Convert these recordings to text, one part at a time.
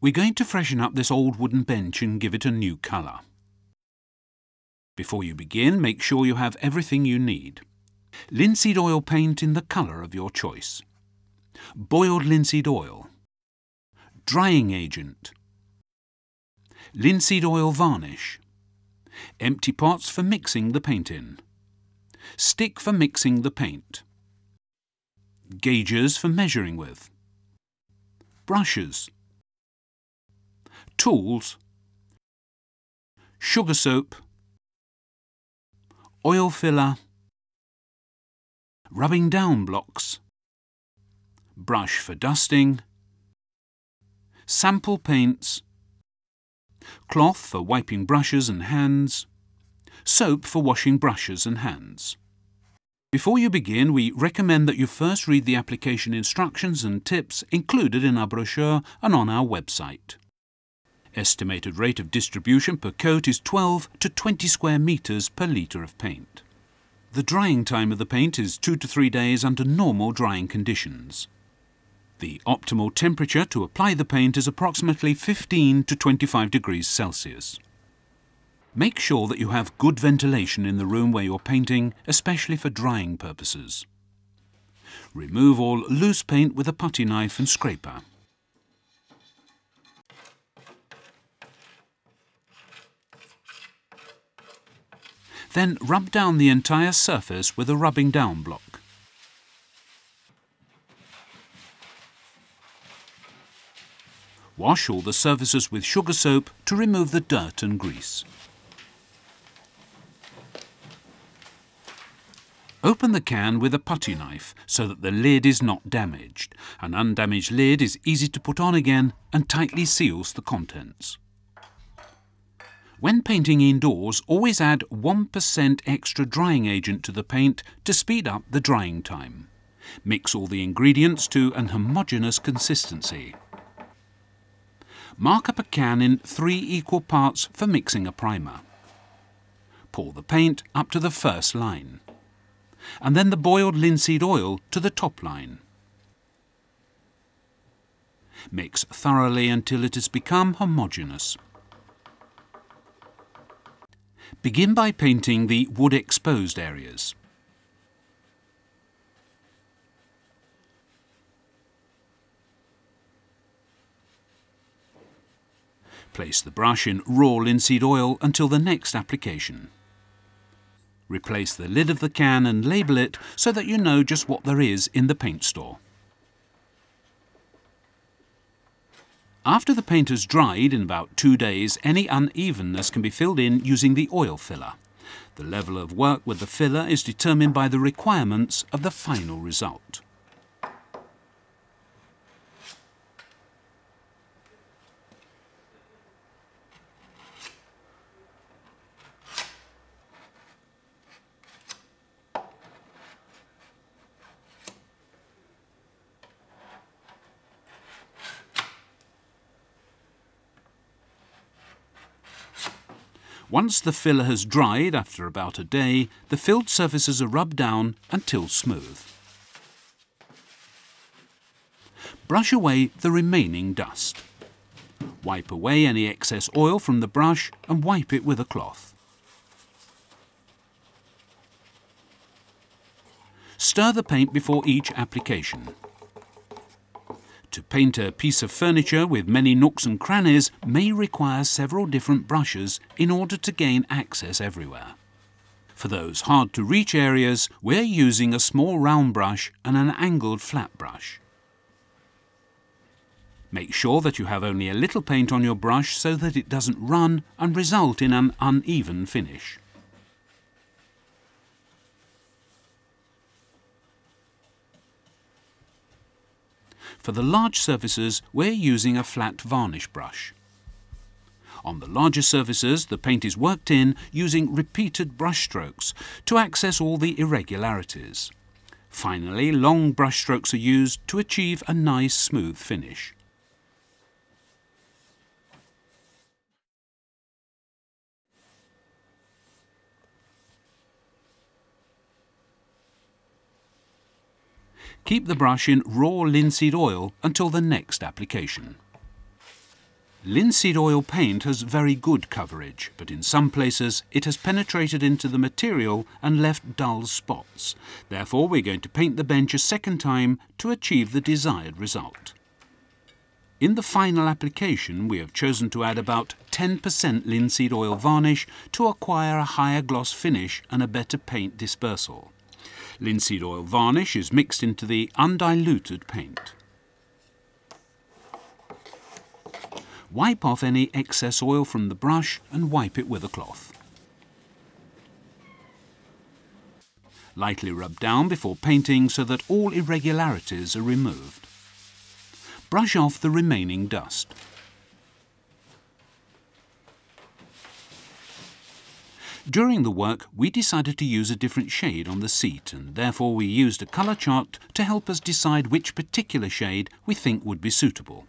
We're going to freshen up this old wooden bench and give it a new colour. Before you begin, make sure you have everything you need. Linseed oil paint in the colour of your choice. Boiled linseed oil. Drying agent. Linseed oil varnish. Empty pots for mixing the paint in. Stick for mixing the paint. Gauges for measuring with. Brushes. Tools. Sugar soap. Oil filler. Rubbing down blocks. Brush for dusting. Sample paints. Cloth for wiping brushes and hands. Soap for washing brushes and hands. Before you begin, we recommend that you first read the application instructions and tips included in our brochure and on our website. Estimated rate of distribution per coat is 12 to 20 square metres per litre of paint. The drying time of the paint is 2 to 3 days under normal drying conditions. The optimal temperature to apply the paint is approximately 15 to 25 degrees Celsius. Make sure that you have good ventilation in the room where you're painting, especially for drying purposes. Remove all loose paint with a putty knife and scraper. Then rub down the entire surface with a rubbing down block. Wash all the surfaces with sugar soap to remove the dirt and grease. Open the can with a putty knife so that the lid is not damaged. An undamaged lid is easy to put on again and tightly seals the contents. When painting indoors, always add 1% extra drying agent to the paint to speed up the drying time. Mix all the ingredients to an homogeneous consistency. Mark up a can in 3 equal parts for mixing a primer. Pour the paint up to the first line, and then the boiled linseed oil to the top line. Mix thoroughly until it has become homogeneous. Begin by painting the wood exposed areas. Place the brush in raw linseed oil until the next application. Replace the lid of the can and label it so that you know just what there is in the paint store. After the paint has dried in about 2 days, any unevenness can be filled in using the oil filler. The level of work with the filler is determined by the requirements of the final result. Once the filler has dried after about a day, the filled surfaces are rubbed down until smooth. Brush away the remaining dust. Wipe away any excess oil from the brush and wipe it with a cloth. Stir the paint before each application. To paint a piece of furniture with many nooks and crannies may require several different brushes in order to gain access everywhere. For those hard-to-reach areas, we're using a small round brush and an angled flat brush. Make sure that you have only a little paint on your brush so that it doesn't run and result in an uneven finish. For the large surfaces, we're using a flat varnish brush. On the larger surfaces, the paint is worked in using repeated brush strokes to access all the irregularities. Finally, long brush strokes are used to achieve a nice smooth finish. Keep the brush in raw linseed oil until the next application. Linseed oil paint has very good coverage, but in some places it has penetrated into the material and left dull spots. Therefore, we're going to paint the bench a second time to achieve the desired result. In the final application, we have chosen to add about 10% linseed oil varnish to acquire a higher gloss finish and a better paint dispersal. Linseed oil varnish is mixed into the undiluted paint. Wipe off any excess oil from the brush and wipe it with a cloth. Lightly rub down before painting so that all irregularities are removed. Brush off the remaining dust. During the work, we decided to use a different shade on the seat, and therefore we used a colour chart to help us decide which particular shade we think would be suitable.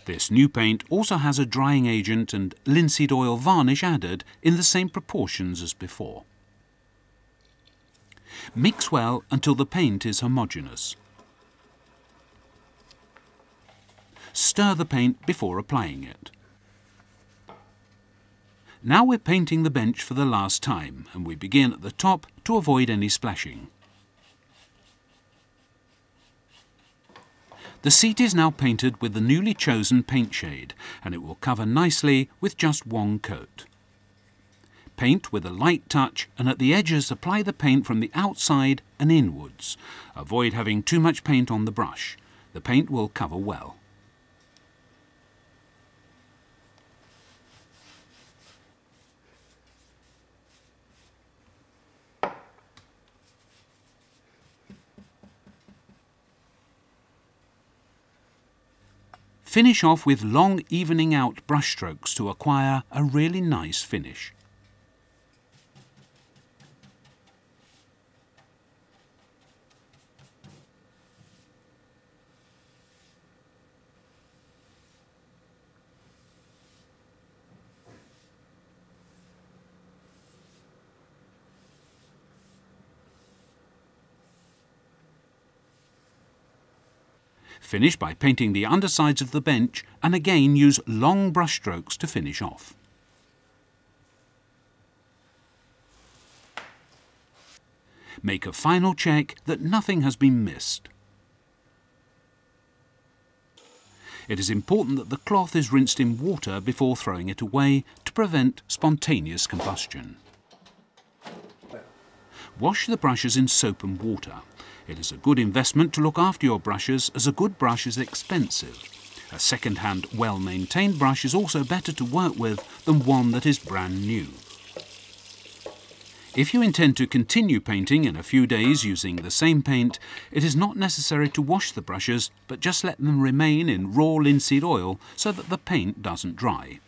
This new paint also has a drying agent and linseed oil varnish added in the same proportions as before. Mix well until the paint is homogeneous. Stir the paint before applying it. Now we're painting the bench for the last time, and we begin at the top to avoid any splashing. The seat is now painted with the newly chosen paint shade, and it will cover nicely with just one coat. Paint with a light touch, and at the edges apply the paint from the outside and inwards. Avoid having too much paint on the brush. The paint will cover well. Finish off with long evening out brush strokes to acquire a really nice finish. Finish by painting the undersides of the bench and again use long brush strokes to finish off. Make a final check that nothing has been missed. It is important that the cloth is rinsed in water before throwing it away to prevent spontaneous combustion. Wash the brushes in soap and water. It is a good investment to look after your brushes, as a good brush is expensive. A second-hand, well-maintained brush is also better to work with than one that is brand new. If you intend to continue painting in a few days using the same paint, it is not necessary to wash the brushes, but just let them remain in raw linseed oil so that the paint doesn't dry.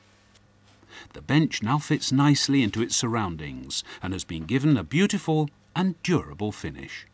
The bench now fits nicely into its surroundings and has been given a beautiful and durable finish.